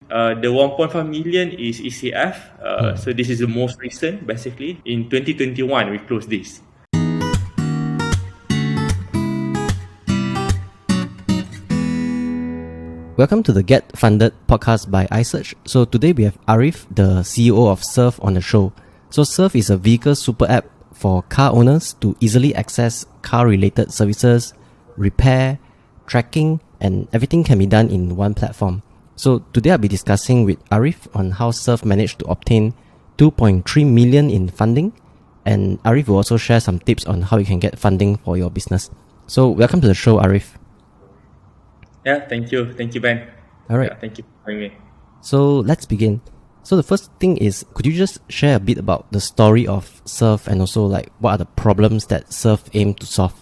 The 1.5 million is ECF. So this is the most recent, basically. In 2021, we closed this. Welcome to the Get Funded podcast by iSearch. So today we have Arief, the CEO of Serv, on the show. So Serv is a vehicle super app for car owners to easily access car-related services, repair, tracking, and everything can be done in one platform. So today I'll be discussing with Arief on how Serv managed to obtain 2.3 million in funding, and Arief will also share some tips on how you can get funding for your business. So welcome to the show, Arief. Yeah, thank you. Thank you, Ben. All right. Yeah, thank you for having me. So let's begin. So the first thing is, could you just share a bit about the story of Serv and also like what are the problems that Serv aim to solve?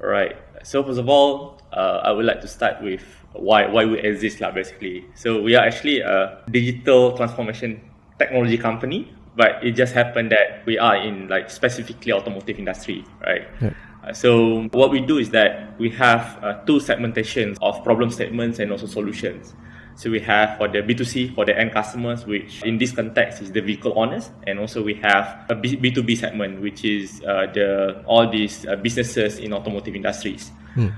All right. So first of all, I would like to start with why we exist, basically. So we are actually a digital transformation technology company, but it just happened that we are in like specifically automotive industry, right? Yeah. So what we do is that we have two segmentations of problem statements and also solutions. So we have for the B2C, for the end customers, which in this context is the vehicle owners, and also we have a B2B segment, which is all these businesses in automotive industries.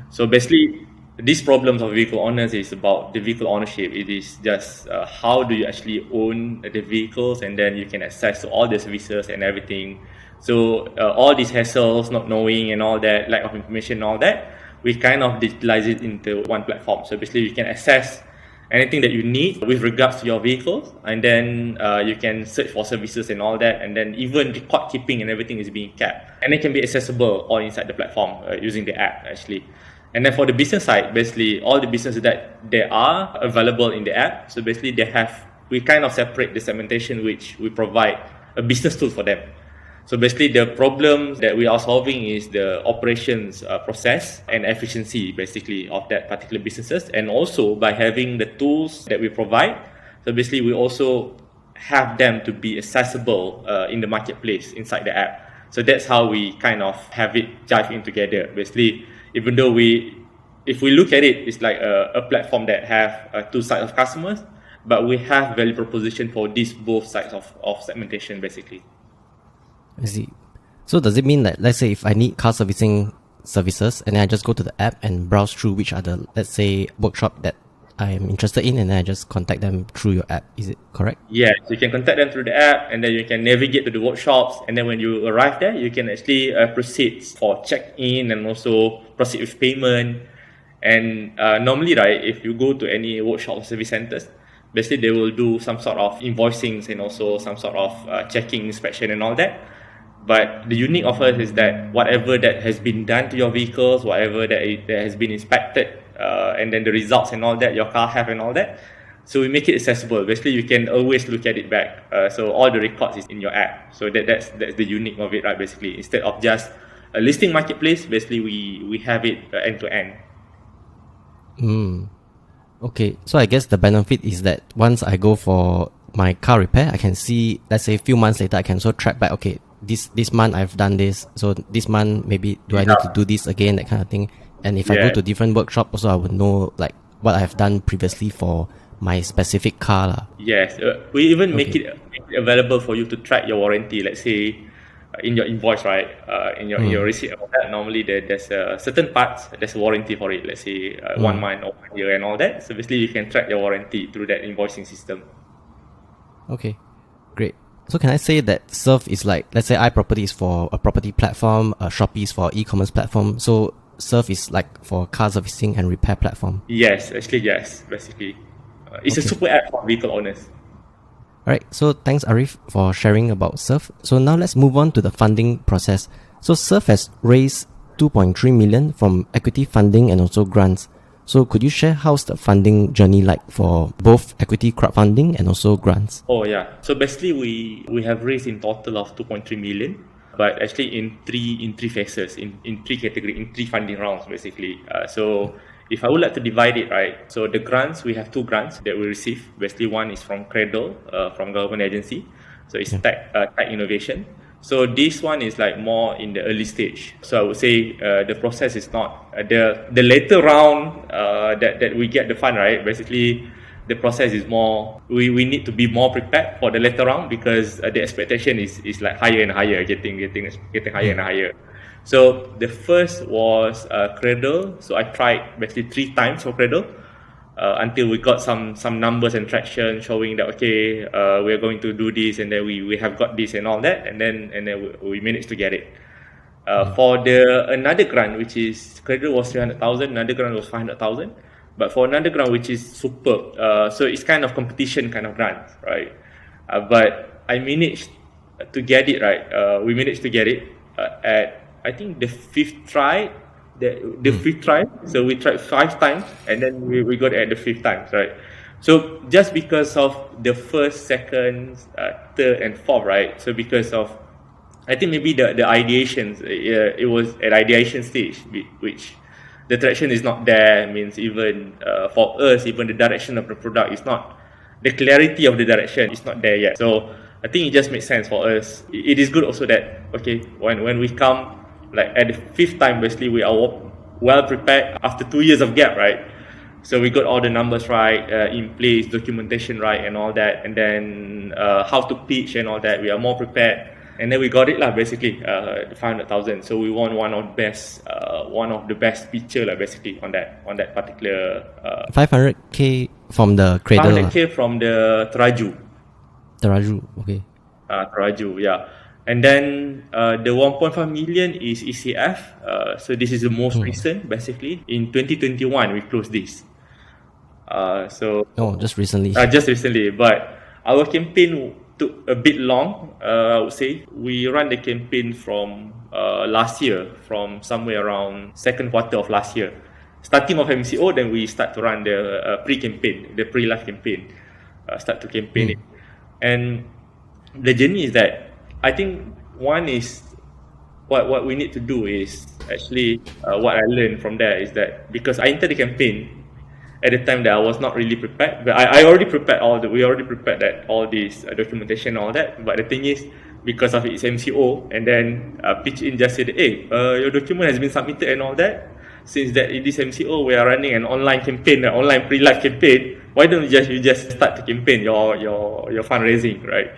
So basically, these problems of vehicle owners is about the vehicle ownership. It is just how do you actually own the vehicles, and then you can access to all the services and everything. So all these hassles, not knowing and all that, lack of information and all that, we kind of digitalize it into one platform. So basically you can access anything that you need with regards to your vehicles, and then you can search for services and all that, and then even record keeping and everything is being kept. And it can be accessible all inside the platform using the app actually. And then for the business side, basically all the businesses that they are available in the app, so basically we kind of separate the segmentation, which we provide a business tool for them. So basically the problems that we are solving is the operations process and efficiency basically of that particular businesses, and also by having the tools that we provide, so basically we also have them to be accessible in the marketplace inside the app. So that's how we kind of have it jive in together. Basically, even though if we look at it, it's like a platform that have two sides of customers, but we have value proposition for these both sides of segmentation basically. I see. So does it mean that, let's say if I need car servicing services and then I just go to the app and browse through which are the, let's say, workshop that I am interested in, and then I just contact them through your app. Is it correct? Yeah, so you can contact them through the app, and then you can navigate to the workshops, and then when you arrive there, you can actually proceed for check-in and also proceed with payment. And normally, right, if you go to any workshop or service centers, basically they will do some sort of invoicing and also some sort of checking, inspection and all that. But the unique of us is that whatever that has been done to your vehicles, whatever that has been inspected, and then the results and all that your car have and all that, so we make it accessible. Basically, you can always look at it back. So all the records is in your app. So that's the unique of it, right? Basically, instead of just a listing marketplace, basically we have it end to end. Okay, so I guess the benefit is that once I go for my car repair, I can see, let's say a few months later, I can also track back, okay, this month I've done this, so this month maybe do I need to do this again, that kind of thing. And if I go to different workshop also, I would know like what I have done previously for my specific car. Yes, we even make it available for you to track your warranty. Let's say in your invoice, right, in your receipt of that, normally there's certain parts, there's a warranty for it. Let's say 1 month or 1 year and all that. So basically you can track your warranty through that invoicing system. Okay, great. So can I say that Serv is like, let's say iProperty is for a property platform, Shopee is for e-commerce platform. So Serv is like for car servicing and repair platform? Yes, actually yes, basically. It's a super app for vehicle owners. Alright, so thanks Arief for sharing about Serv. So now let's move on to the funding process. So Serv has raised 2.3 million from equity funding and also grants. So could you share how's the funding journey like for both equity crowdfunding and also grants? Oh yeah. So basically we have raised in total of 2.3 million, but actually in three phases, in three categories, in three funding rounds basically. So if I would like to divide it, right, so the grants, we have two grants that we receive. Basically one is from Cradle, from government agency. So it's tech innovation. So this one is like more in the early stage. So I would say the process is not the later round that we get the fund, right? Basically, the process is more, we need to be more prepared for the later round, because the expectation is like higher and higher, getting higher and higher. So the first was Cradle. So I tried basically 3 times for Cradle until we got some numbers and traction showing that okay, we're going to do this, and then we have got this and all that, and then we managed to get it. For the another grant, which is Cradle was 300,000, another grant was 500,000. But for another grant, which is superb, so it's kind of competition kind of grant, right? But I managed to get it, right? We managed to get it at, I think, the 5th try. The 5th try. So we tried 5 times, and then we got it at the 5th time, right? So just because of the 1st, 2nd, 3rd, and 4th, right? So because of, I think maybe the ideations, it was at ideation stage, which the traction is not there. Means even for us, even the direction of the product is not, the clarity of the direction is not there yet. So I think it just makes sense for us. It is good also that, okay, when we come like at the 5th time, basically we are well prepared after 2 years of gap, right? So we got all the numbers right, in place, documentation right, and all that, and then how to pitch and all that. We are more prepared. And then we got it lah, basically, the 500,000. So we won one of the best picture lah, basically, on that particular. 500k from the Cradle. 500k from the Teraju. Teraju, okay. Teraju, yeah. And then the 1.5 million is ECF. So this is the most recent, basically. In 2021, we closed this. Just recently. Just recently, but our campaign took a bit long, I would say. We ran the campaign from last year, from somewhere around 2nd quarter of last year. Starting of MCO, then we start to run the pre-campaign, the pre-live campaign, start to campaign it. And the journey is that, I think one is, what we need to do is, actually, what I learned from there is that, because I entered the campaign at the time that I was not really prepared, but I already prepared we already prepared that all this documentation and all that. But the thing is, because of its MCO, and then pitch in just said, hey, your document has been submitted and all that. Since that in this MCO we are running an online campaign, an online pre-live campaign, why don't you just start to campaign your fundraising, right?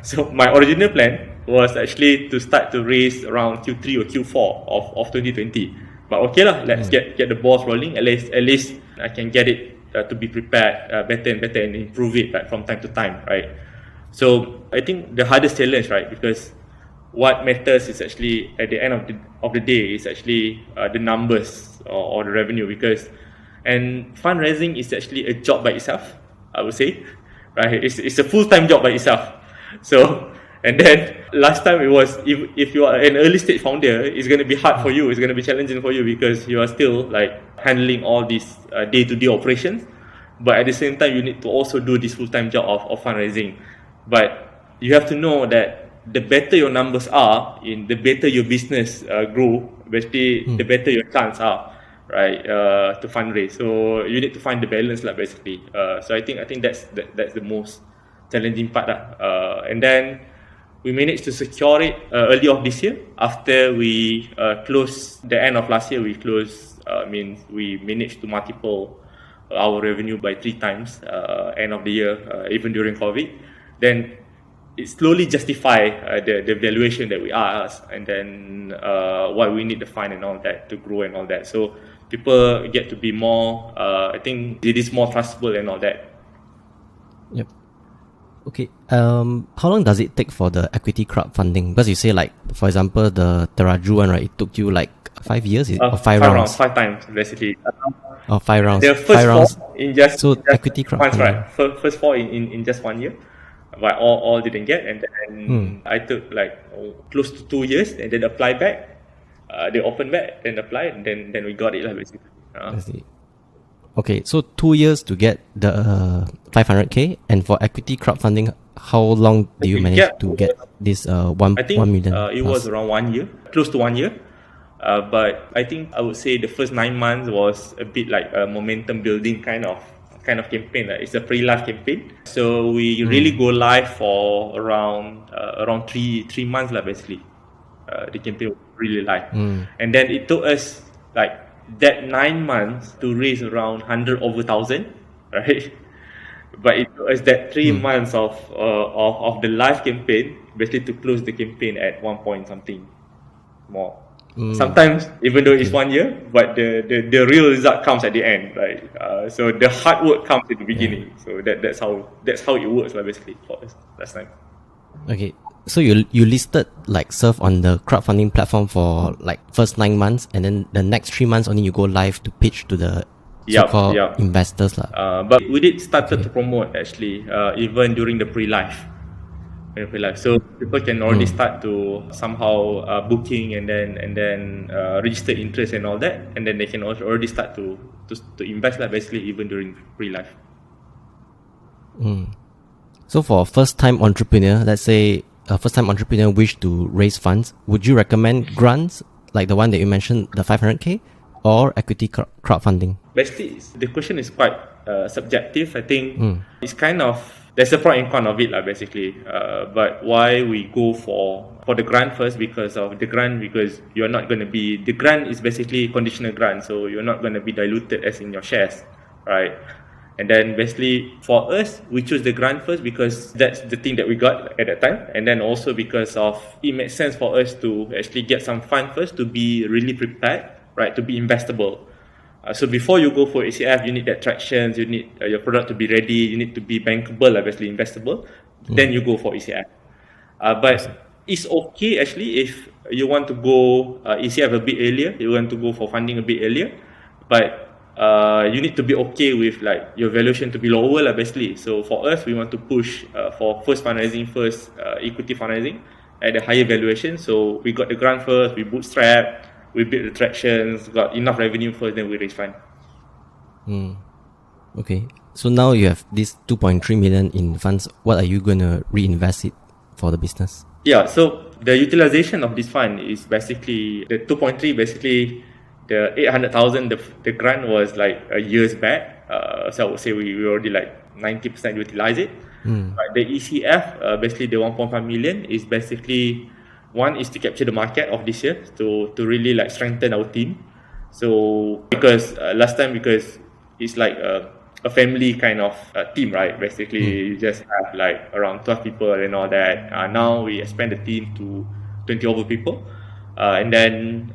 So my original plan was actually to start to raise around Q3 or Q4 of 2020. But okay lah, let's get the balls rolling. At least I can get it to be prepared better and better, and improve it from time to time, right? So I think the hardest challenge, right, because what matters is actually at the end of the day is actually the numbers or the revenue, and fundraising is actually a job by itself, I would say, right? It's a full-time job by itself. So, and then last time it was, if you are an early stage founder, it's going to be hard for you, it's going to be challenging for you, because you are still like handling all these day-to-day operations, but at the same time you need to also do this full-time job of fundraising. But you have to know that the better your numbers are, the better your business grow, basically the better your chance are, right, to fundraise. So you need to find the balance lah, basically. So I think that's the most challenging part lah. And then we managed to secure it early of this year. After we closed the end of last year, means we managed to multiple our revenue by 3 times end of the year, even during COVID. Then it slowly justify the valuation that we asked, and then what we need to find and all that to grow and all that. So people get to be more, I think it is more trustable and all that. Yep. Okay. How long does it take for the equity crowdfunding? Because you say, like, for example, the Teraju one, right? It took you like 5 years, or 5 rounds? 5 times, basically. 5 rounds. The first 5 rounds. 4 in just equity crowdfunding. Right. First 4 in just 1 year. But all didn't get, and then I took like close to 2 years, and then apply back. They opened back and applied, and then we got it lah, basically. I see. Okay, so 2 years to get the 500k, and for equity crowdfunding, how long do you manage to get this 1 million? It was around 1 year, close to 1 year. But I think I would say the first 9 months was a bit like a momentum building kind of campaign. It's a pre-live campaign, so we really go live for around 3 months lah, basically. The campaign was really live, and then it took us like that 9 months to raise around 100,000, right? But it was that 3 months of the live campaign basically to close the campaign at 1 point something more. Sometimes even though it's 1 year, but the real result comes at the end, right? So the hard work comes in the beginning. So that's how it works, like, basically for us last time. Okay. So you listed like Serv on the crowdfunding platform for like first 9 months, and then the next 3 months only you go live to pitch to the so-called investors lah. But we did started to promote actually even during the pre-live. So people can already start to somehow booking and then register interest and all that, and then they can also already start to invest, like, basically even during pre-live. So for a first-time entrepreneur, let's say a first-time entrepreneur wish to raise funds, would you recommend grants like the one that you mentioned, the 500k, or equity crowdfunding? Basically, the question is quite subjective. I think it's kind of, there's a pro and con of it, basically. But why we go for the grant first, because you're not going to be, the grant is basically conditional grant, so you're not going to be diluted as in your shares, right? And then basically for us, we choose the grant first because that's the thing that we got at that time. And then also because of, it makes sense for us to actually get some fund first to be really prepared, right, to be investable. So before you go for ACF, you need that traction, you need your product to be ready, you need to be bankable, obviously investable. Then you go for ECF. But it's okay actually if you want to go ECF a bit earlier, you want to go for funding a bit earlier, but you need to be okay with like your valuation to be lower, basically. So for us, we want to push for first equity fundraising at a higher valuation. So we got the grant first, we bootstrap, we build the tractions, got enough revenue first, then we raise fund. Okay. So now you have this 2.3 million in funds. What are you going to reinvest it for the business? Yeah, so the utilization of this fund is basically the 2.3, basically the 800,000, the grant was like a years back. So I would say we already like 90% utilize it. But the ECF, basically the 1.5 million is basically, one is to capture the market of this year, to really like strengthen our team. So because last time, because it's like a family kind of team, right? Basically, you just have like around 12 people and all that. Now we expand the team to 20 over people, and then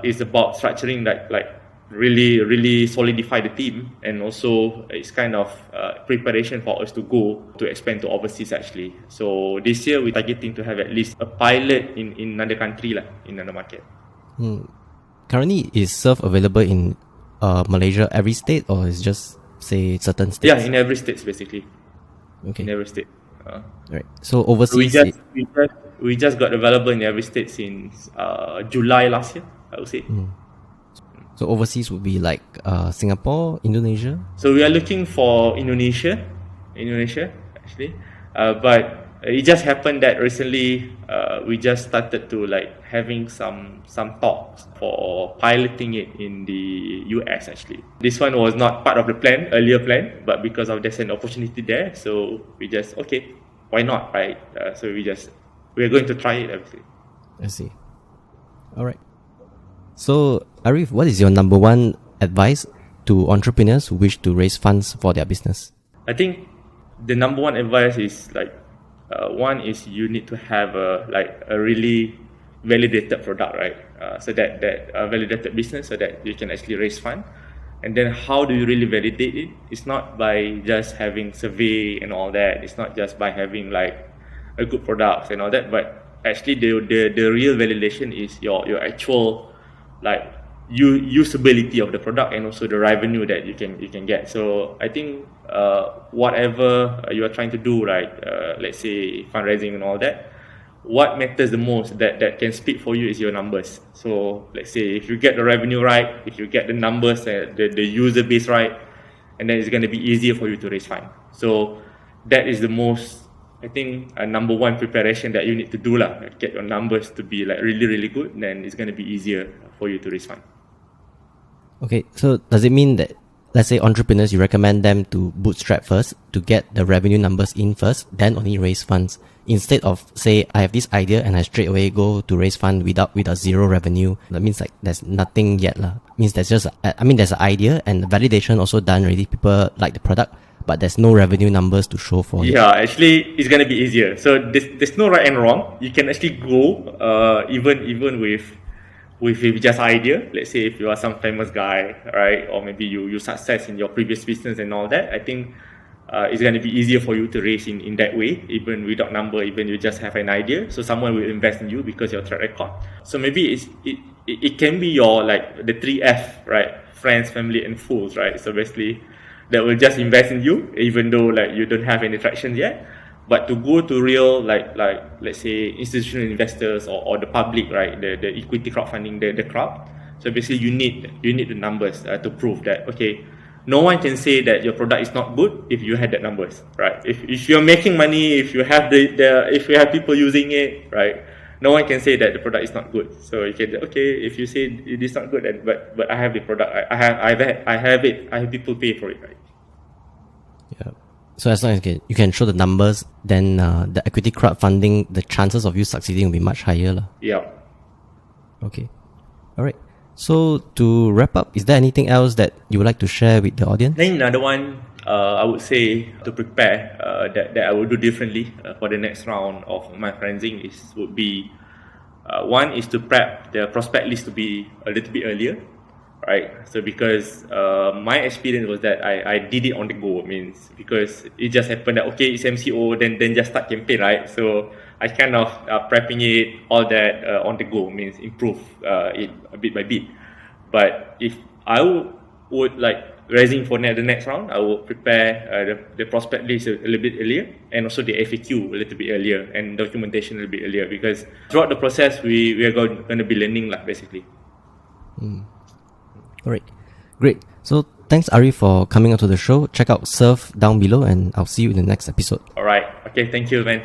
it's about structuring like really solidify the team, and also it's kind of preparation for us to go to expand to overseas actually. So this year we're targeting to have at least a pilot in another country, in another market. Currently, is Serv available in Malaysia, every state, or is just say certain states? Yeah, in every state basically. Okay. In every state. Right. So overseas, we just got available in every state since July last year, I would say. So overseas would be like Singapore, Indonesia? So we are looking for Indonesia actually. But it just happened that recently we just started to like having some talks for piloting it in the US actually. This one was not part of the earlier plan, but because of there's an opportunity there, so we just, okay, why not, right? So we're going to try it, obviously. I see. All right. So, Arief, what is your number one advice to entrepreneurs who wish to raise funds for their business? I think the number one advice is like, one is you need to have a really validated product, right? So that validated business, so that you can actually raise fund. And then how do you really validate it? It's not by just having survey and all that. It's not just by having like a good product and all that, but actually the real validation is your actual like usability of the product, and also the revenue that you can get. So I think whatever you are trying to do, right, let's say fundraising and all that, what matters the most that can speak for you is your numbers. So let's say if you get the revenue right, if you get the numbers, the user base right, and then it's going to be easier for you to raise fund. So that is the most, I think, number one preparation that you need to do, get your numbers to be like really, really good, then it's going to be easier for you to raise fund. Okay, so does it mean that, let's say entrepreneurs, you recommend them to bootstrap first to get the revenue numbers in first, then only raise funds, instead of, say, I have this idea and I straight away go to raise fund with a zero revenue? That means like there's nothing yet. Means there's just, there's an idea and the validation also done already. People like the product, but there's no revenue numbers to show for it. Yeah, actually, it's gonna be easier. So there's no right and wrong. You can actually go even with just idea. Let's say if you are some famous guy, right, or maybe you success in your previous business and all that. I think it's gonna be easier for you to raise in that way, even without number, even you just have an idea. So someone will invest in you because your track record. So maybe it can be your like the 3F, right? Friends, family, and fools, right? So basically, that will just invest in you, even though like you don't have any traction yet. But to go to real like let's say institutional investors or the public, right? The equity crowdfunding, the crowd. So basically, you need the numbers to prove that okay. No one can say that your product is not good if you had that numbers, right? If you're making money, if you have if you have people using it, right? No one can say that the product is not good. So you can okay, if you say it is not good, but I have the product, I have it, I have people pay for it, right? Yeah. So as long as you can show the numbers, then the equity crowdfunding, the chances of you succeeding will be much higher, lah. Yeah. Okay. All right. So to wrap up, is there anything else that you would like to share with the audience? Then another one, I would say to prepare that I will do differently for the next round of my fundraising would be one is to prep the prospect list to be a little bit earlier, right? So because my experience was that I did it on the go. Means because it just happened that okay, it's MCO, then just start campaign, right? So I kind of prepping it all that on the go, means improve it bit by bit. But if I would like raising for the next round, I will prepare the prospect list a little bit earlier, and also the FAQ a little bit earlier, and documentation a little bit earlier, because throughout the process we are going to be learning lah, basically. Alright, great. So thanks Arief for coming onto the show. Check out Serv down below, and I'll see you in the next episode. Alright, okay, thank you, man.